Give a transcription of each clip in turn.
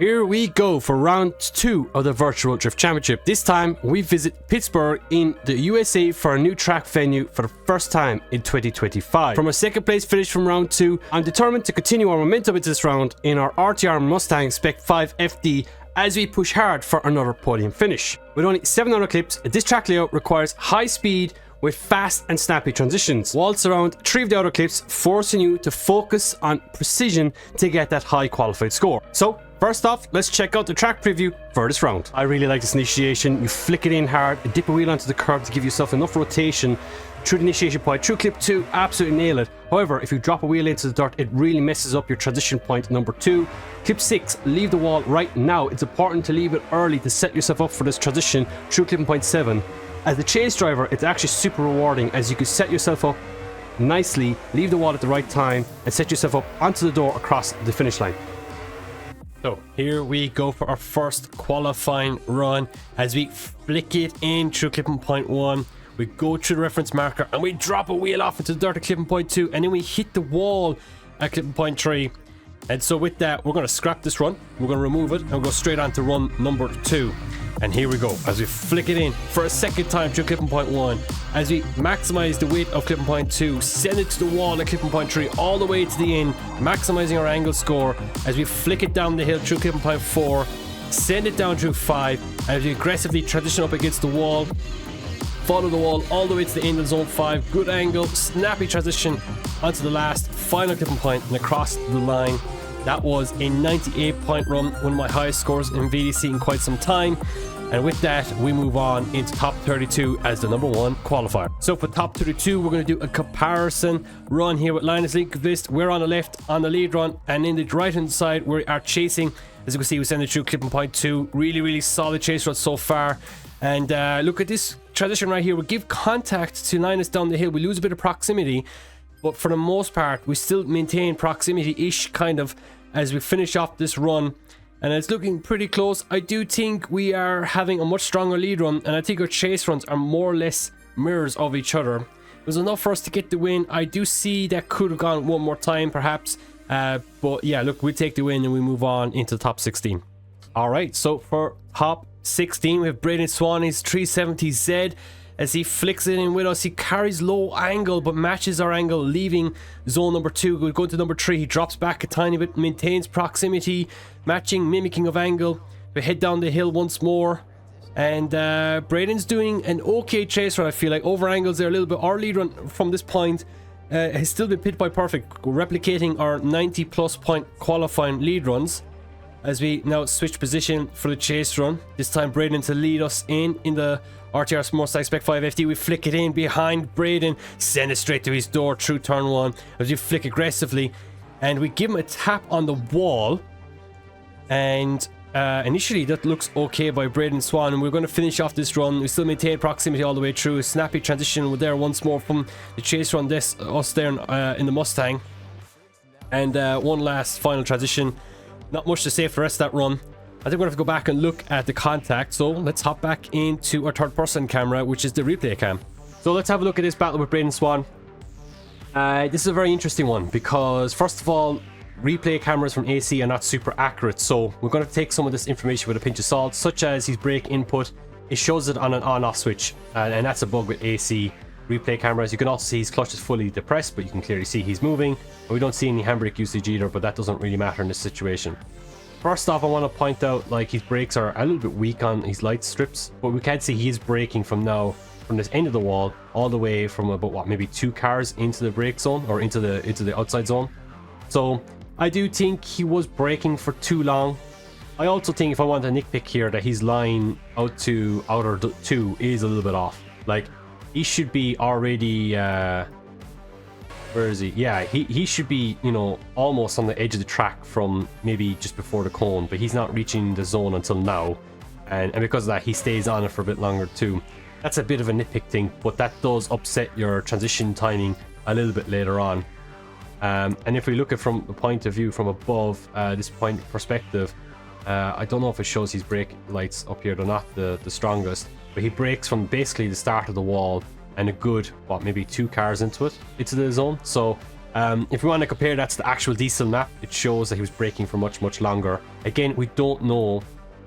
Here we go for round 2 of the Virtual Drift Championship. This time we visit Pittsburgh in the USA for a new track venue for the first time in 2025. From a second place finish from round 2, I'm determined to continue our momentum into this round in our RTR Mustang Spec 5 FD as we push hard for another podium finish. With only 700 clips, this track layout requires high speed with fast and snappy transitions, whilst around 3 of the other clips forcing you to focus on precision to get that high qualified score. So first off, let's check out the track preview for this round. I really like this initiation. You flick it in hard, dip a wheel onto the curb to give yourself enough rotation through the initiation point. Through clip 2, absolutely nail it. However, if you drop a wheel into the dirt, it really messes up your transition point number 2. Clip 6, leave the wall right now. It's important to leave it early to set yourself up for this transition through clipping point 7. As the chase driver, it's actually super rewarding as you can set yourself up nicely, leave the wall at the right time, and set yourself up onto the door across the finish line. So here we go for our first qualifying run as we flick it in through clipping point 1. We go through the reference marker and we drop a wheel off into the dirt at clipping point 2, and then we hit the wall at clipping point 3. And so with that, we're going to scrap this run, we're going to remove it, and we'll go straight on to run number 2. And here we go as we flick it in for a second time through clipping point 1, as we maximize the weight of clipping point 2, send it to the wall at clipping point 3 all the way to the end, maximizing our angle score as we flick it down the hill through clipping point 4, send it down through 5 as we aggressively transition up against the wall, follow the wall all the way to the end of zone 5, good angle, snappy transition onto the last final clipping point and across the line. That was a 98-point run, one of my highest scores in VDC in quite some time. And with that, we move on into top 32 as the number 1 qualifier. So for top 32, we're going to do a comparison run here with HynesZ. We're on the left on the lead run, and in the right hand side we are chasing. As you can see, we send it through clipping point 2. Really solid chase run so far. And look at this transition right here. We give contact to Linus down the hill. We lose a bit of proximity, but for the most part we still maintain proximity-ish kind of as we finish off this run, and it's looking pretty close. I do think we are having a much stronger lead run, and I think our chase runs are more or less mirrors of each other. It was enough for us to get the win. I do see that could have gone one more time perhaps, but yeah, look, we take the win and we move on into the top 16. Alright, so for top 16 we have Braden Swanee's 370Z. As he flicks it in with us, he carries low angle but matches our angle, leaving zone number 2. We go into number 3, he drops back a tiny bit, maintains proximity, matching, mimicking of angle. We head down the hill once more, and Braden's doing an okay chase run. I feel like over angles there a little bit. Our lead run from this point has still been pit by perfect, replicating our 90+ point qualifying lead runs. As we now switch position for the chase run, this time Braden to lead us in the RTR Mustang Spec 5 FD. We flick it in behind Braden, send it straight to his door through turn 1 as we flick aggressively, and we give him a tap on the wall, and initially that looks okay by Braden Swan, and we're going to finish off this run. We still maintain proximity all the way through. A snappy transition there once more from the chase run, us there in the Mustang, and one last final transition. Not much to say for the rest of that run. I think we're going to have to go back and look at the contact, so let's hop back into our third person camera, which is the replay cam. So let's have a look at this battle with Braden Swan. This is a very interesting one because, first of all, replay cameras from AC are not super accurate, so we're going to take some of this information with a pinch of salt, such as his brake input. It shows it on an on-off switch, and that's a bug with AC replay cameras. You can also see his clutch is fully depressed, but you can clearly see he's moving. We don't see any handbrake usage either, but that doesn't really matter in this situation. First off, I want to point out, like, his brakes are a little bit weak on his light strips, but we can see he's braking from this end of the wall all the way from about, what, maybe 2 cars into the brake zone, or into the outside zone. So I do think he was braking for too long. I also think, if I want a nitpick here, that his line out to outer 2 is a little bit off. Like, he should be already where is he? Yeah, he should be, you know, almost on the edge of the track from maybe just before the cone, but he's not reaching the zone until now, and because of that he stays on it for a bit longer too. That's a bit of a nitpick thing, but that does upset your transition timing a little bit later on. And if we look at from the point of view from above, this point perspective, I don't know if it shows his brake lights up here. They're not the strongest, but he brakes from basically the start of the wall and a good, what, maybe 2 cars into the zone. So If we want to compare that to the actual diesel map, it shows that he was braking for much longer. Again, we don't know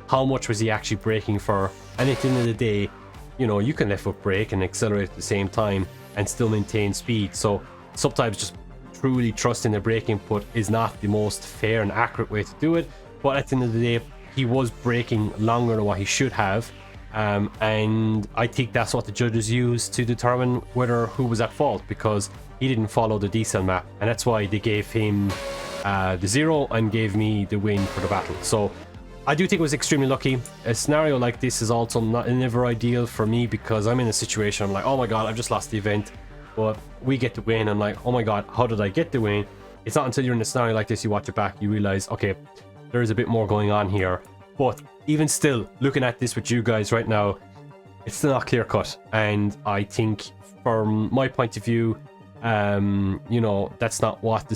how much was he actually braking for, and at the end of the day, you know, you can left foot brake and accelerate at the same time and still maintain speed. So sometimes just truly trusting the brake input is not the most fair and accurate way to do it, but at the end of the day, he was braking longer than what he should have, and I think that's what the judges used to determine who was at fault, because he didn't follow the diesel map, and that's why they gave him the 0 and gave me the win for the battle. So I do think it was extremely lucky. A scenario like this is also never ideal for me, because I'm in a situation, I'm like, oh my god, I've just lost the event, but we get the win. I'm like, oh my god, how did I get the win? It's not until you're in a scenario like this, you watch it back, you realize, okay, there is a bit more going on here. But even still, looking at this with you guys right now, it's still not clear cut, and I think from my point of view, you know, that's not the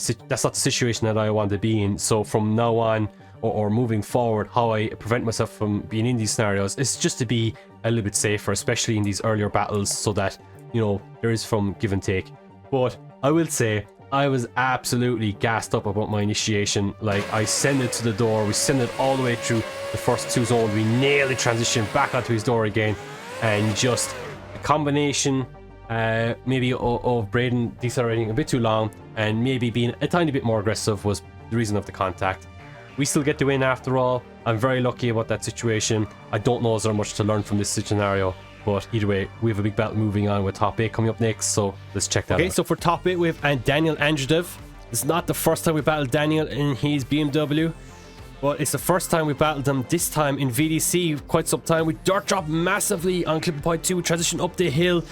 situation that I want to be in. So from now on, or moving forward, how I prevent myself from being in these scenarios is just to be a little bit safer, especially in these earlier battles, so that, you know, there is some give and take. But I will say, I was absolutely gassed up about my initiation. Like, I sent it to the door, we sent it all the way through the first 2 zones, we nearly transitioned back onto his door again, and just a combination maybe of Braden decelerating a bit too long and maybe being a tiny bit more aggressive was the reason of the contact. We still get the win after all. I'm very lucky about that situation. I don't know is there much to learn from this scenario, but either way, we have a big battle moving on with top 8 coming up next, so let's check that out. Okay, so for top 8 we have Daniel Andredev. It's not the first time we battled Daniel in his BMW, but it's the first time we battled him, this time in VDC, quite some time. We dirt dropped massively on clipping point 2, we transitioned up the hill.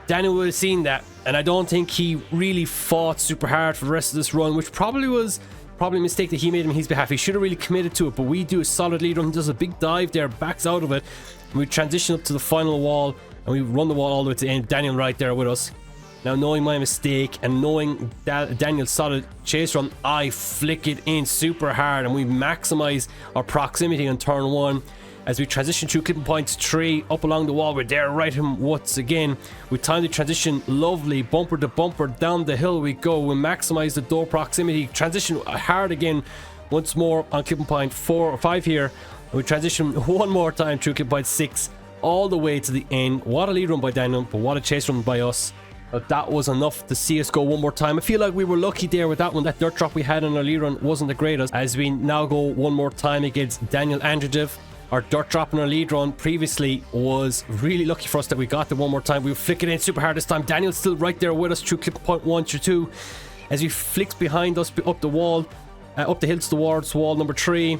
Daniel would have seen that, and I don't think he really fought super hard for the rest of this run, which probably a mistake that he made on his behalf. He should have really committed to it, but we do a solid lead run, does a big dive there, backs out of it, and we transition up to the final wall, and we run the wall all the way to the end. Daniel right there with us. Now, knowing my mistake and knowing Daniel's solid chase run, I flick it in super hard, and we maximize our proximity on turn 1. As we transition through clipping points 3 up along the wall, we're there right him once again. We time the transition lovely, bumper to bumper, down the hill we go. We maximize the door proximity, transition hard again once more on clipping point 4 or 5 here. And we transition one more time through clipping point 6 all the way to the end. What a lead run by Daniel, but what a chase run by us. But that was enough to see us go one more time. I feel like we were lucky there with that one. That dirt drop we had on our lead run wasn't the greatest. As we now go one more time against Daniel Andredev. Our dirt drop in our lead run previously was really lucky for us that we got it one more time. We were flicking in super hard this time. Daniel's still right there with us through clip point 1 through 2 as he flicks behind us up the wall, up the hills towards wall number 3.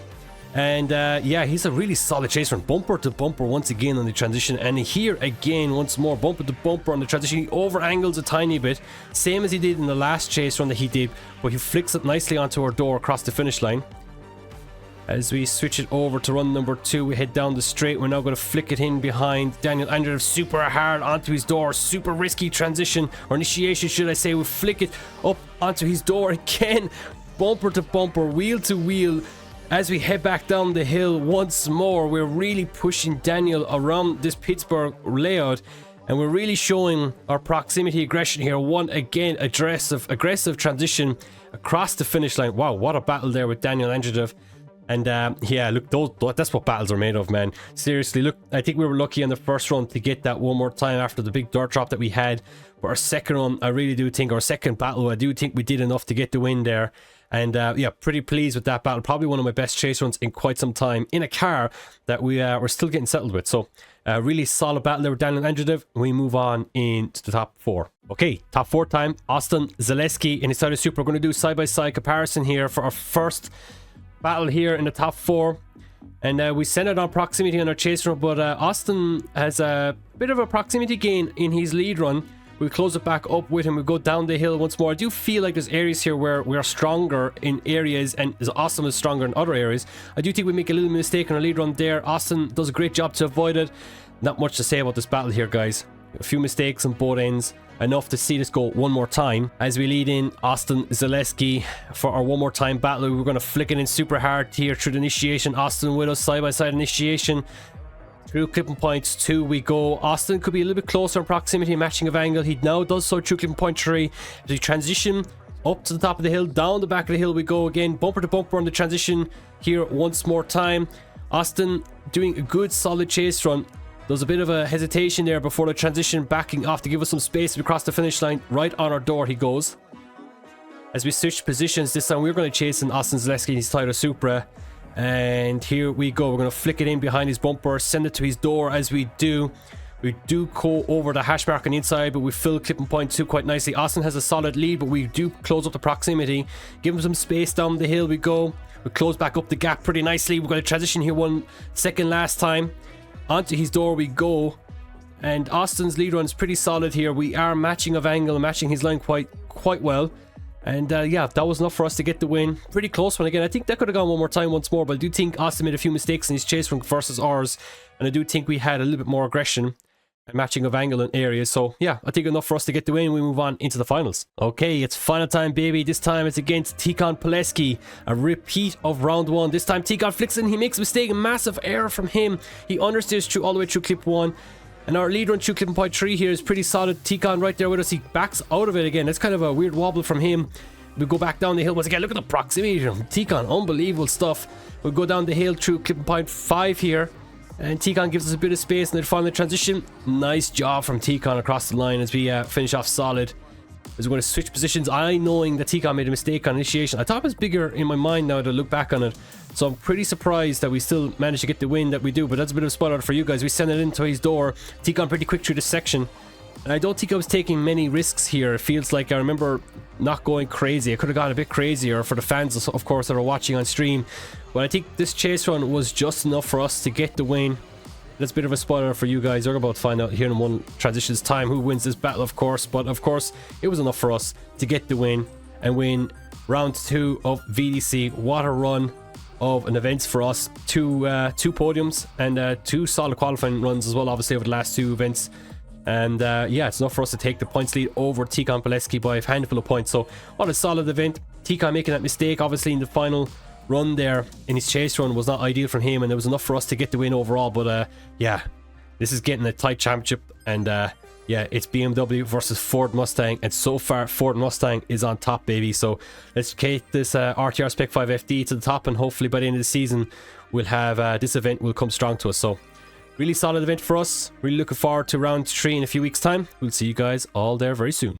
And yeah, he's a really solid chase run, bumper to bumper once again on the transition, and here again once more bumper to bumper on the transition. He over angles a tiny bit, same as he did in the last chase run that he did, but he flicks it nicely onto our door across the finish line. As we switch it over to run number 2, we head down the straight. We're now going to flick it in behind Daniel Andredev super hard onto his door. Super risky transition, or initiation should I say. We flick it up onto his door again, bumper to bumper, wheel to wheel. As we head back down the hill once more, we're really pushing Daniel around this Pittsburgh layout, and we're really showing our proximity aggression here. One again, aggressive transition across the finish line. Wow, what a battle there with Daniel Andredev. And yeah, look, that's what battles are made of, man. Seriously, look, I think we were lucky on the first run to get that one more time after the big dirt drop that we had. But our second run, I really do think, our second battle, I do think we did enough to get the win there. And yeah, pretty pleased with that battle. Probably one of my best chase runs in quite some time in a car that we're still getting settled with. So really solid battle there with Daniel Andredev. We move on into the top 4. Okay, top 4 time. Austin Zaleski and his Titus Super. We're going to do side-by-side comparison here for our first battle here in the top 4, and we centered on proximity on our chase run, but Austin has a bit of a proximity gain in his lead run. We close it back up with him. We go down the hill once more. I do feel like there's areas here where we are stronger in areas, and Austin is stronger in other areas. I do think we make a little mistake on our lead run there. Austin does a great job to avoid it. Not much to say about this battle here, guys. A few mistakes on both ends, enough to see this go one more time. As we lead in Austin Zaleski for our one more time battle, we're going to flick it in super hard here through the initiation. Austin with us, side-by-side initiation. Through clipping points 2 we go. Austin could be a little bit closer in proximity, matching of angle. He now does so through clipping point 3. As we transition Up to the top of the hill, down the back of the hill we go again. Bumper to bumper on the transition here once more time. Austin doing a good solid chase run. There was a bit of a hesitation there before the transition, backing off to give us some space across the finish line. Right on our door he goes. As we switch positions, this time we're going to chase in Austin Zaleski in his Toyota Supra. And here we go. We're going to flick it in behind his bumper, send it to his door. As we do, we do go over the hash mark on the inside, but we fill clipping point 2 quite nicely. Austin has a solid lead, but we do close up the proximity. Give him some space down the hill we go. We close back up the gap pretty nicely. We're going to transition here 1 second last time. Onto his door we go. And Austin's lead run is pretty solid here. We are matching of angle and matching his line quite well. And yeah, that was enough for us to get the win. Pretty close one again. I think that could have gone one more time once more, but I do think Austin made a few mistakes in his chase run versus ours. And I do think we had a little bit more aggression and matching of angle in areas. So yeah, I think enough for us to get the win. We move on into the finals. Okay, it's final time, baby. This time it's against Tikon Pileski. A repeat of round 1. This time Tikon flicks in. He makes a mistake. A massive error from him. He understeers through all the way through clip 1. And our lead run through clipping point 3 here is pretty solid. Tikon right there with us. He backs out of it again. That's kind of a weird wobble from him. We go back down the hill once again. Look at the proximity from Tikon. Unbelievable stuff. We'll go down the hill through clipping point 5 here. And Tikon gives us a bit of space and then finally transition. Nice job from Tikon across the line as we finish off solid. As we're going to switch positions, I knowing that Tikon made a mistake on initiation. I thought it was bigger in my mind now to look back on it. So I'm pretty surprised that we still managed to get the win that we do. But that's a bit of a spoiler for you guys. We send it into his door. Tikon pretty quick through this section. And I don't think I was taking many risks here. It feels like I remember not going crazy. I could have gone a bit crazier for the fans, of course, that are watching on stream. But I think this chase run was just enough for us to get the win. That's a bit of a spoiler for you guys. You're about to find out here in 1 transition's time who wins this battle, of course. But of course, it was enough for us to get the win and win round 2 of VDC. What a run of an event for us. Two podiums and 2 solid qualifying runs as well, obviously, over the last 2 events. And yeah, it's enough for us to take the points lead over Tikon Pileski by a handful of points. So what a solid event. Tikon making that mistake obviously in the final run there in his chase run was not ideal from him, and it was enough for us to get the win overall. But yeah, this is getting a tight championship. And yeah, it's BMW versus Ford Mustang, and so far Ford Mustang is on top, baby. So let's take this RTR Spec 5 FD to the top, and hopefully by the end of the season we'll have this event will come strong to us. So really solid event for us. Really looking forward to round 3 in a few weeks time. We'll see you guys all there very soon.